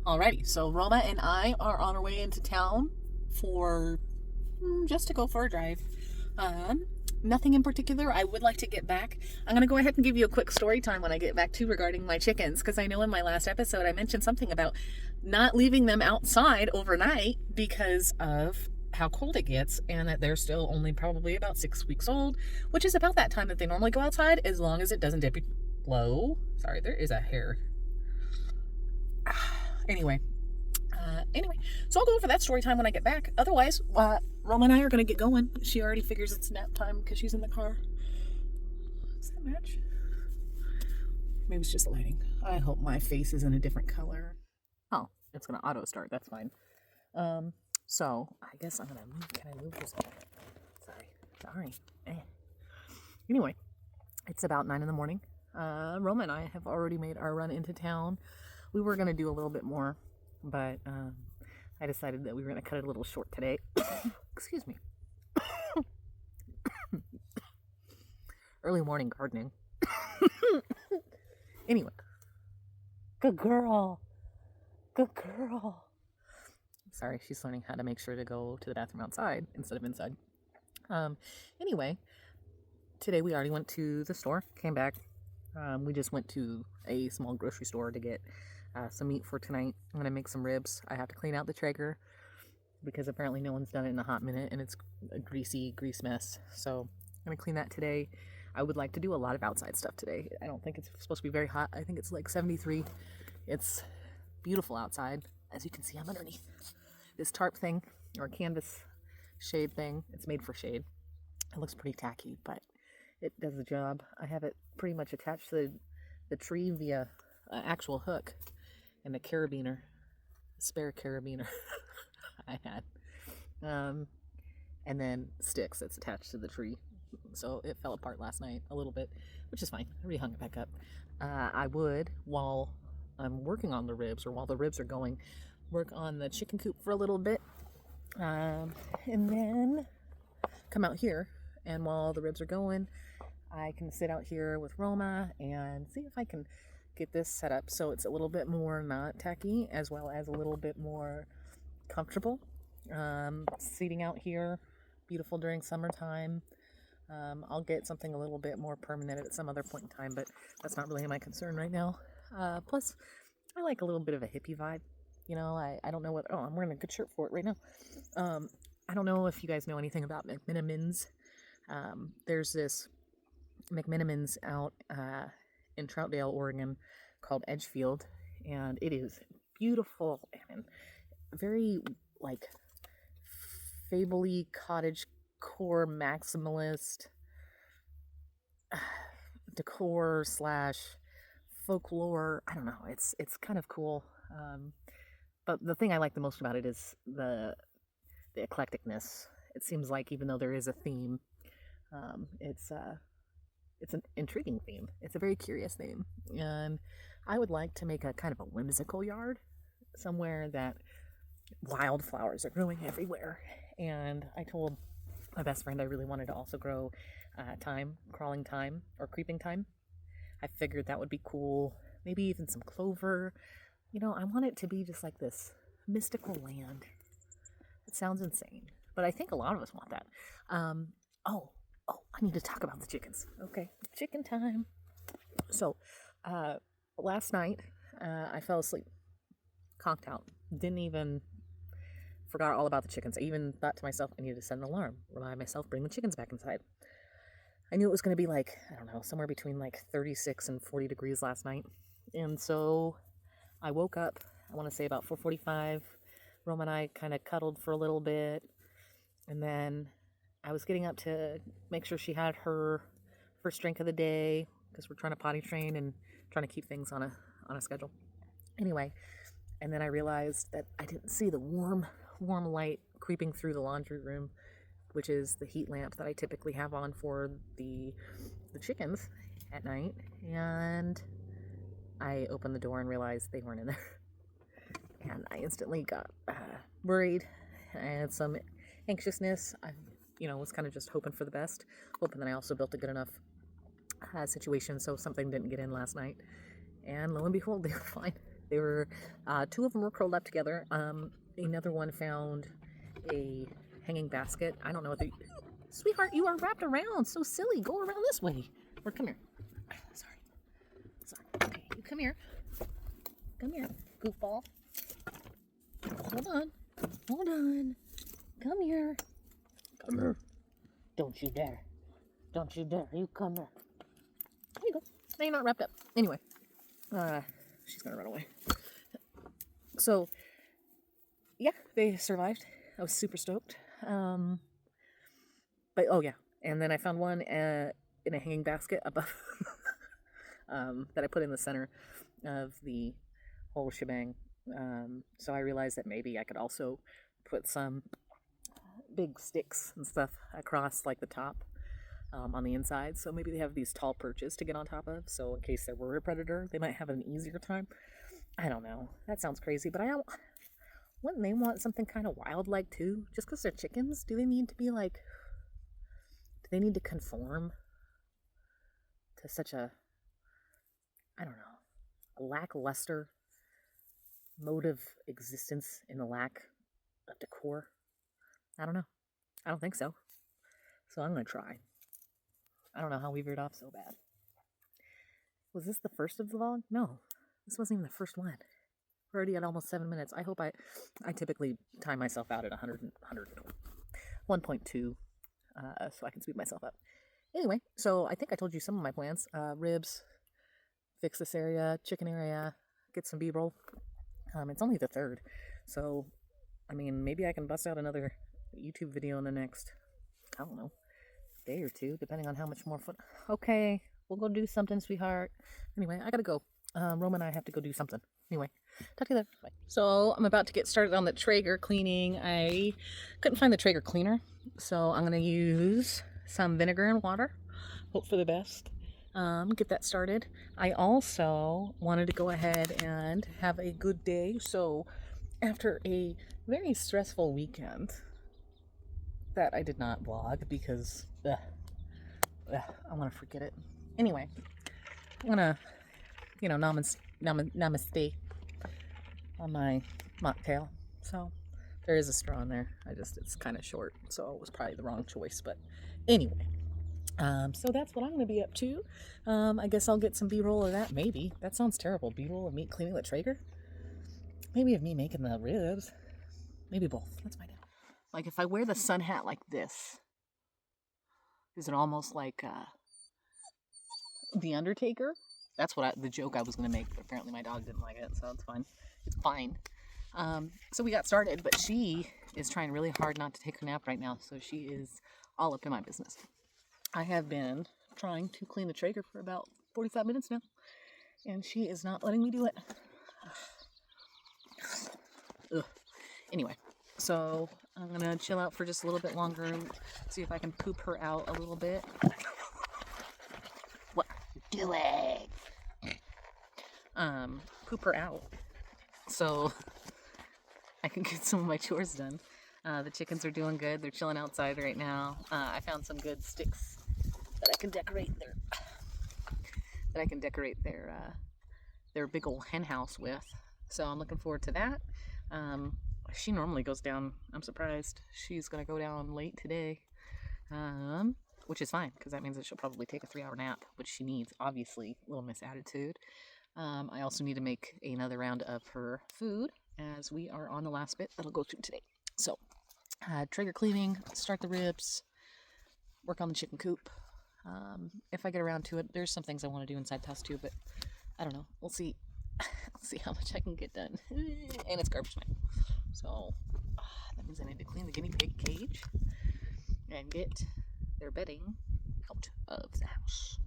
Alrighty, so Roma and I are on our way into town for just to go for a drive. Um, Nothing in particular. I would like to get back. I'm going to go ahead and give you a quick story time when I get back too regarding my chickens, because I know in my last episode I mentioned something about not leaving them outside overnight because of how cold it gets, and that they're still only probably about 6 weeks old, which is about that time that they normally go outside, as long as it doesn't dip below. Sorry, there is a hair. Anyway, so I'll go over that story time when I get back. Otherwise, Roma and I are going to get going. She already figures it's nap time because she's in the car. Does that match? Maybe it's just the lighting. I hope my face is in a different color. Oh, it's going to auto start. That's fine. So I guess I'm going to move. Can I move this? Sorry. Anyway, it's about 9 in the morning. Roma and I have already made our run into town. We were going to do a little bit more, but I decided that we were going to cut it a little short today. Excuse me. Early morning gardening. Anyway. Good girl. Good girl. Sorry, she's learning how to make sure to go to the bathroom outside instead of inside. Anyway, today we already went to the store, came back. We just went to a small grocery store to get some meat for tonight. I'm going to make some ribs. I have to clean out the Traeger because apparently no one's done it in a hot minute and it's a grease mess. So I'm going to clean that today. I would like to do a lot of outside stuff today. I don't think it's supposed to be very hot. I think it's like 73. It's beautiful outside. As you can see, I'm underneath this tarp thing or canvas shade thing. It's made for shade. It looks pretty tacky, but it does the job. I have it pretty much attached to the tree via an actual hook and a carabiner, a spare carabiner I had. And then sticks that's attached to the tree. So it fell apart last night a little bit, which is fine. I rehung it back up. I would, while I'm working on the ribs, or while the ribs are going, work on the chicken coop for a little bit. And then come out here, and while the ribs are going, I can sit out here with Roma and see if I can get this set up so it's a little bit more not tacky, as well as a little bit more comfortable. Seating out here, beautiful during summertime. I'll get something a little bit more permanent at some other point in time, but that's not really my concern right now. Plus, I like a little bit of a hippie vibe. You know, I don't know what... Oh, I'm wearing a good shirt for it right now. I don't know if you guys know anything about McMenamins. There's this McMenamins out in Troutdale, Oregon, called Edgefield, and it is beautiful and very, like, fable-y cottage core maximalist decor slash folklore. I don't know. It's kind of cool. But the thing I like the most about it is the eclecticness. It seems like even though there is a theme, it's an intriguing theme. It's a very curious theme, and I would like to make a kind of a whimsical yard somewhere that wildflowers are growing everywhere. And I told my best friend I really wanted to also grow crawling thyme, or creeping thyme. I figured that would be cool. Maybe even some clover. You know, I want it to be just like this mystical land. It sounds insane, but I think a lot of us want that. Oh, I need to talk about the chickens. Okay, chicken time. So, last night, I fell asleep, conked out, forgot all about the chickens. I even thought to myself, I needed to set an alarm, remind myself, bring the chickens back inside. I knew it was going to be like, I don't know, somewhere between like 36 and 40 degrees last night. And so I woke up, I want to say about 4:45. Roma and I kind of cuddled for a little bit. And then I was getting up to make sure she had her first drink of the day, because we're trying to potty train and trying to keep things on a schedule. Anyway, and then I realized that I didn't see the warm light creeping through the laundry room, which is the heat lamp that I typically have on for the chickens at night. And I opened the door and realized they weren't in there. And I instantly got worried. I had some anxiousness. I was kind of just hoping for the best, hoping that I also built a good enough situation so something didn't get in last night. And lo and behold, they were fine. They were, two of them were curled up together. Another one found a hanging basket. I don't know what they. Sweetheart, you are wrapped around. So silly. Go around this way. Or come here. Sorry. Okay, you come here. Come here, goofball. Hold on. Hold on. Come here. Come here. Don't you dare. Don't you dare. You come here. There you go. Now you're not wrapped up. Anyway. She's gonna run away. So, yeah, they survived. I was super stoked. But, oh yeah. And then I found one in a hanging basket above that I put in the center of the whole shebang. So I realized that maybe I could also put some big sticks and stuff across like the top on the inside. So maybe they have these tall perches to get on top of. So in case there were a predator, they might have an easier time. I don't know. That sounds crazy, but wouldn't they want something kind of wild-like too? Just because they're chickens, do they need to be like? Do they need to conform to such a, I don't know, a lackluster mode of existence in the lack of decor? I don't know. I don't think so. So I'm gonna try. I don't know how we veered off so bad. Was this the first of the vlog? No, this wasn't even the first one. We're already at almost 7 minutes. I hope I typically time myself out at 1.2, so I can speed myself up. Anyway, so I think I told you some of my plans. Ribs, fix this area, chicken area, get some B-roll. It's only the 3rd, so, I mean, maybe I can bust out another YouTube video in the next, I don't know, day or two, depending on how much more foot. Okay, we'll go do something, sweetheart. Anyway, I gotta go. Roma and I have to go do something. Anyway, talk to you later. Bye. So I'm about to get started on the Traeger cleaning. I couldn't find the Traeger cleaner, so I'm gonna use some vinegar and water. Hope for the best. Get that started. I also wanted to go ahead and have a good day. So after a very stressful weekend that I did not vlog because I want to forget it. Anyway, I'm gonna, namaste on my mocktail. So there is a straw in there. It's kind of short, so it was probably the wrong choice. But anyway, so that's what I'm gonna be up to. I guess I'll get some B-roll of that. Maybe that sounds terrible. B-roll of me cleaning the Traeger. Maybe of me making the ribs. Maybe both. Let's find out. Like if I wear the sun hat like this, is it almost like The Undertaker? That's what the joke I was going to make, but apparently my dog didn't like it, so it's fine. It's fine. So we got started, but she is trying really hard not to take her nap right now, so she is all up in my business. I have been trying to clean the Traeger for about 45 minutes now, and she is not letting me do it. Ugh. Anyway, so I'm going to chill out for just a little bit longer and see if I can poop her out a little bit. What are you doing? Poop her out so I can get some of my chores done. The chickens are doing good. They're chilling outside right now. I found some good sticks that I can decorate their big old hen house with. So I'm looking forward to that. She normally goes down. I'm surprised she's gonna go down late today, which is fine because that means that she'll probably take a 3-hour nap, which she needs. Obviously, Little Miss Attitude. I also need to make another round of her food as we are on the last bit that'll go through today. So, Traeger cleaning, start the ribs, work on the chicken coop. If I get around to it, there's some things I want to do inside the house too, but I don't know. We'll see. We'll see how much I can get done. And it's garbage time. So, that means I need to clean the guinea pig cage and get their bedding out of the house.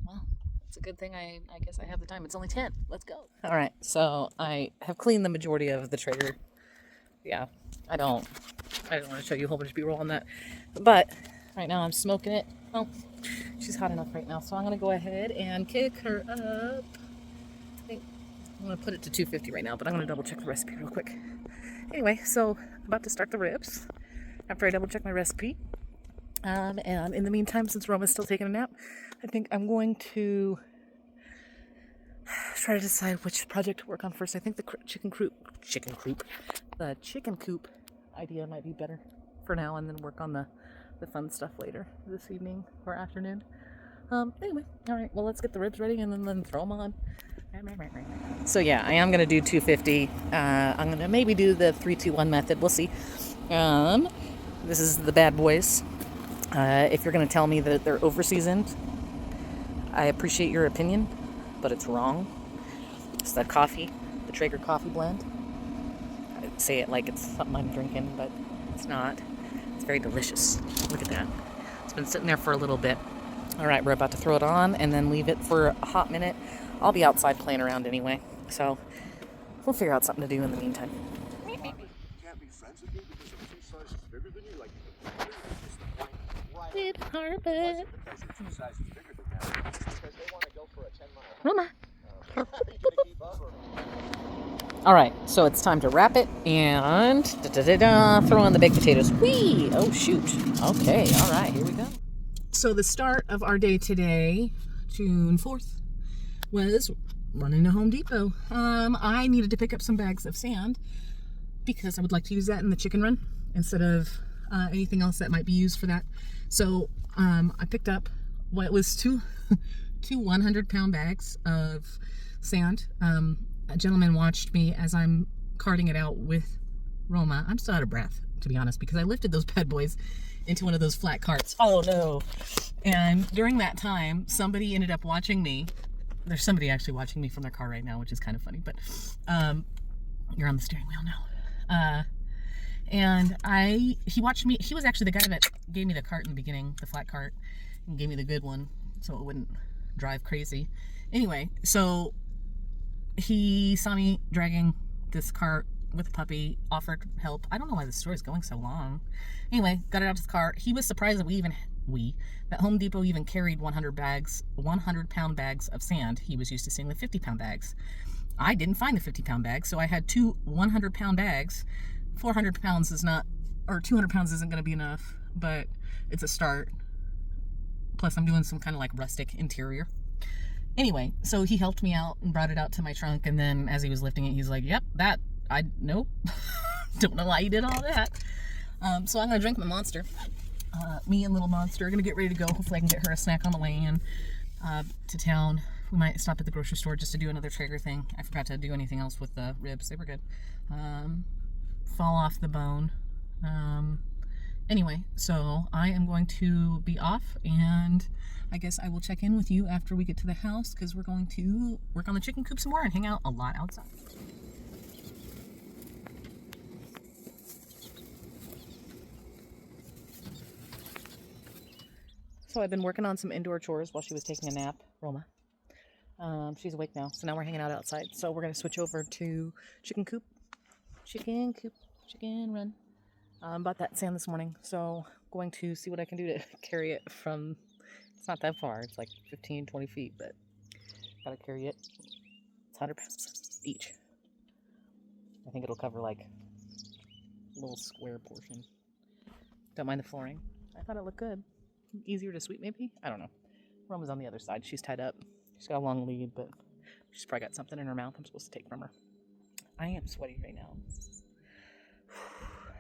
Well, it's a good thing I guess I have the time. It's only 10. Let's go. All right, so I have cleaned the majority of the Traeger. Yeah, I don't want to show you a whole bunch of B-roll on that. But right now I'm smoking it. Well, she's hot enough right now, so I'm going to go ahead and kick her up. I think I'm going to put it to 250 right now, but I'm going to double check the recipe real quick. Anyway, so I'm about to start the ribs after I double check my recipe. And in the meantime, since Roma's still taking a nap, I think I'm going to try to decide which project to work on first. I think the chicken coop idea might be better for now, and then work on the fun stuff later this evening or afternoon. Anyway, all right. Well, let's get the ribs ready and then throw them on. So yeah, I am gonna do 250. I'm gonna maybe do the 3-2-1 method. We'll see. This is the bad boys. If you're gonna tell me that they're over seasoned, I appreciate your opinion, but it's wrong. It's the coffee, the Traeger coffee blend. I say it like it's something I'm drinking, but it's not. It's very delicious. Look at that. It's been sitting there for a little bit. All right, we're about to throw it on and then leave it for a hot minute. I'll be outside playing around anyway, so we'll figure out something to do in the meantime. You can't be friends with me because I'm 2 sizes bigger than you? Like, With Harvard. because you're 2 sizes bigger than that. Because they want to go for a 10-mile. Mama. Are you going to keep up or? All right, so it's time to wrap it and throw in the baked potatoes. Whee! Oh, shoot. Okay, all right, here we go. So the start of our day today, June 4th, was running to Home Depot. I needed to pick up some bags of sand because I would like to use that in the chicken run instead of anything else that might be used for that. So I picked up what was two 100-pound bags of sand. A gentleman watched me as I'm carting it out with Roma. I'm still out of breath, to be honest, because I lifted those bad boys into one of those flat carts. Oh no. And during that time, somebody ended up watching me. There's somebody actually watching me from their car right now, which is kind of funny, but you're on the steering wheel now. And he watched me. He was actually the guy that gave me the cart in the beginning, the flat cart, and gave me the good one so it wouldn't drive crazy. Anyway, so he saw me dragging this cart with a puppy, offered help. I don't know why this story's going so long. Anyway, got it out to the car. He was surprised that that Home Depot even carried 100-pound bags of sand. He was used to seeing the 50-pound bags. I didn't find the 50-pound bags, so I had 2 100-pound bags. 400 pounds is not, or 200 pounds isn't going to be enough, but it's a start. Plus, I'm doing some kind of like rustic interior. Anyway, so he helped me out and brought it out to my trunk, and then as he was lifting it, he's like, yep, nope. Don't know why you did all that. So I'm going to drink my Monster. Me and little Monster are going to get ready to go. Hopefully I can get her a snack on the way in to town. We might stop at the grocery store just to do another Traeger thing. I forgot to do anything else with the ribs. They were good. Fall off the bone. Anyway, so I am going to be off, and I guess I will check in with you after we get to the house, because we're going to work on the chicken coop some more and hang out a lot outside. So I've been working on some indoor chores while she was taking a nap, Roma. She's awake now, so now we're hanging out outside. So we're going to switch over to chicken run. Bought that sand this morning, so going to see what I can do to carry it from, it's not that far, it's like 15-20 feet, but gotta carry it. It's 100 pounds each. I think it'll cover like a little square portion. Don't mind the flooring. I thought it looked good. Easier to sweep, maybe? I don't know. Roma's on the other side. She's tied up. She's got a long lead, but she's probably got something in her mouth I'm supposed to take from her. I am sweaty right now.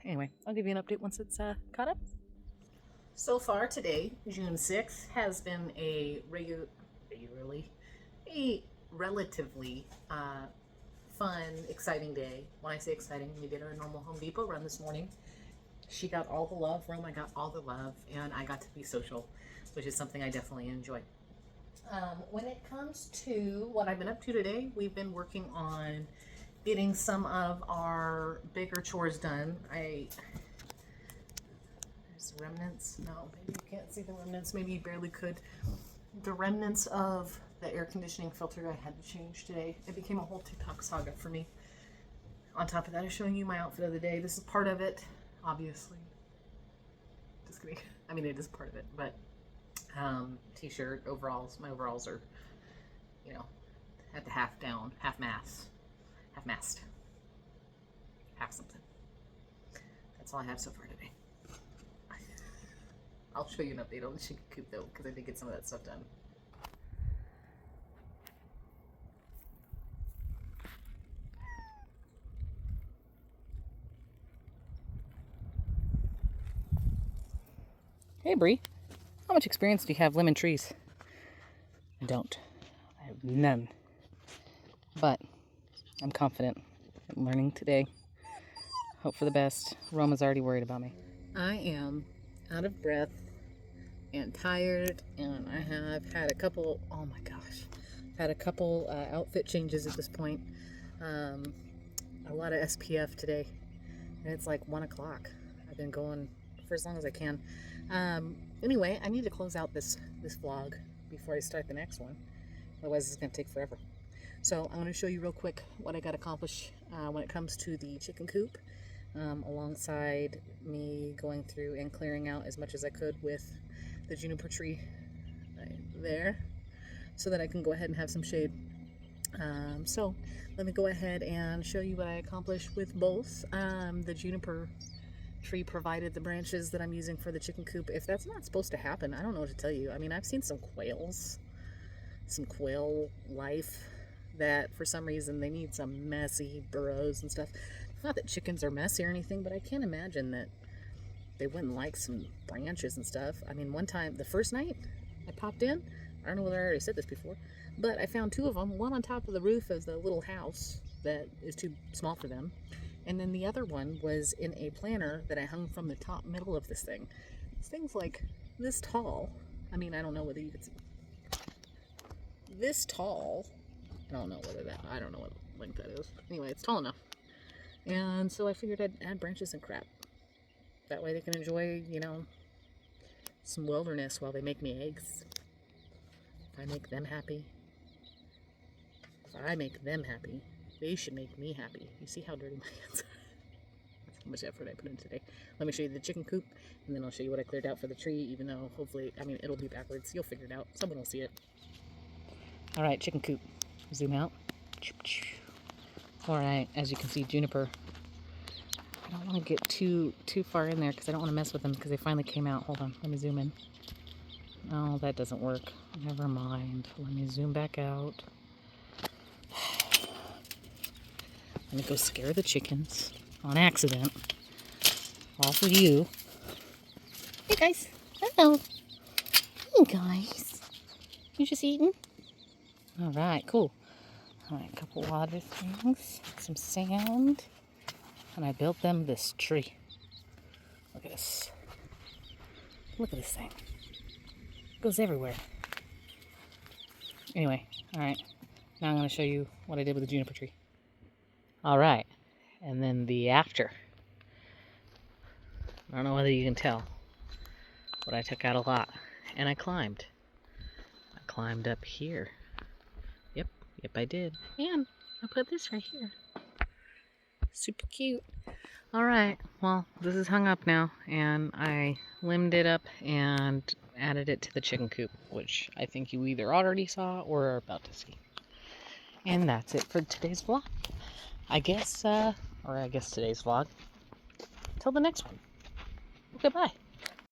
Anyway, I'll give you an update once it's caught up. So far today, June 6th, has been a relatively fun, exciting day. When I say exciting, we did our normal Home Depot run this morning. She got all the love, Roma got all the love, and I got to be social, which is something I definitely enjoy. When it comes to what I've been up to today, we've been working on getting some of our bigger chores done. There's remnants. No, maybe you can't see the remnants. Maybe you barely could. The remnants of the air conditioning filter I had to change today. It became a whole TikTok saga for me. On top of that, I'm showing you my outfit of the day. This is part of it, obviously. Just kidding. I mean, it is part of it, but t-shirt, overalls. My overalls are, at the half down, half mast, half something. That's all I have so far today. I'll show you an update on the chicken coop though, because I did get some of that stuff done. Hey, Bree. How much experience do you have limbing trees? I don't. I have none. But I'm confident. I'm learning today. Hope for the best. Roma's already worried about me. I am out of breath and tired, and I have had a couple, oh my gosh, outfit changes at this point. A lot of SPF today, and it's like 1 o'clock. I've been going for as long as I can. Anyway, I need to close out this vlog before I start the next one. Otherwise, it's going to take forever. So I want to show you real quick what I got accomplished when it comes to the chicken coop, alongside me going through and clearing out as much as I could with the juniper tree right there, so that I can go ahead and have some shade. So let me go ahead and show you what I accomplished with both. The juniper tree provided the branches that I'm using for the chicken coop. If that's not supposed to happen, I don't know what to tell you. I mean, I've seen some quail life that for some reason they need some messy burrows and stuff. Not that chickens are messy or anything, but I can't imagine that they wouldn't like some branches and stuff. I mean, one time, the first night I popped in, I don't know whether I already said this before, but I found 2 of them, one on top of the roof of the little house that is too small for them, and then the other one was in a planter that I hung from the top middle of this thing. This thing's like this tall. I mean, I don't know whether you could see. This tall. I don't know what length that is. Anyway, it's tall enough. And so I figured I'd add branches and crap. That way they can enjoy, some wilderness while they make me eggs. If I make them happy, they should make me happy. You see how dirty my hands are? That's how much effort I put in today. Let me show you the chicken coop, and then I'll show you what I cleared out for the tree, even though hopefully, it'll be backwards. You'll figure it out. Someone will see it. All right, chicken coop. Zoom out. All right, as you can see, juniper. I don't want to get too far in there because I don't want to mess with them because they finally came out. Hold on, let me zoom in. Oh, that doesn't work. Never mind. Let me zoom back out. I'm gonna go scare the chickens on accident. All for you. Hey guys. Hello. Hey guys. You just eating? All right, cool. All right, a couple water things, some sand, and I built them this tree. Look at this. Look at this thing. It goes everywhere. Anyway, all right. Now I'm going to show you what I did with the juniper tree. All right, and then the after. I don't know whether you can tell, but I took out a lot, and I climbed. I climbed up here. Yep, I did. And I put this right here. Super cute. All right, well, this is hung up now, and I limbed it up and added it to the chicken coop, which I think you either already saw or are about to see. And that's it for today's vlog. I guess today's vlog. Till the next one. Goodbye.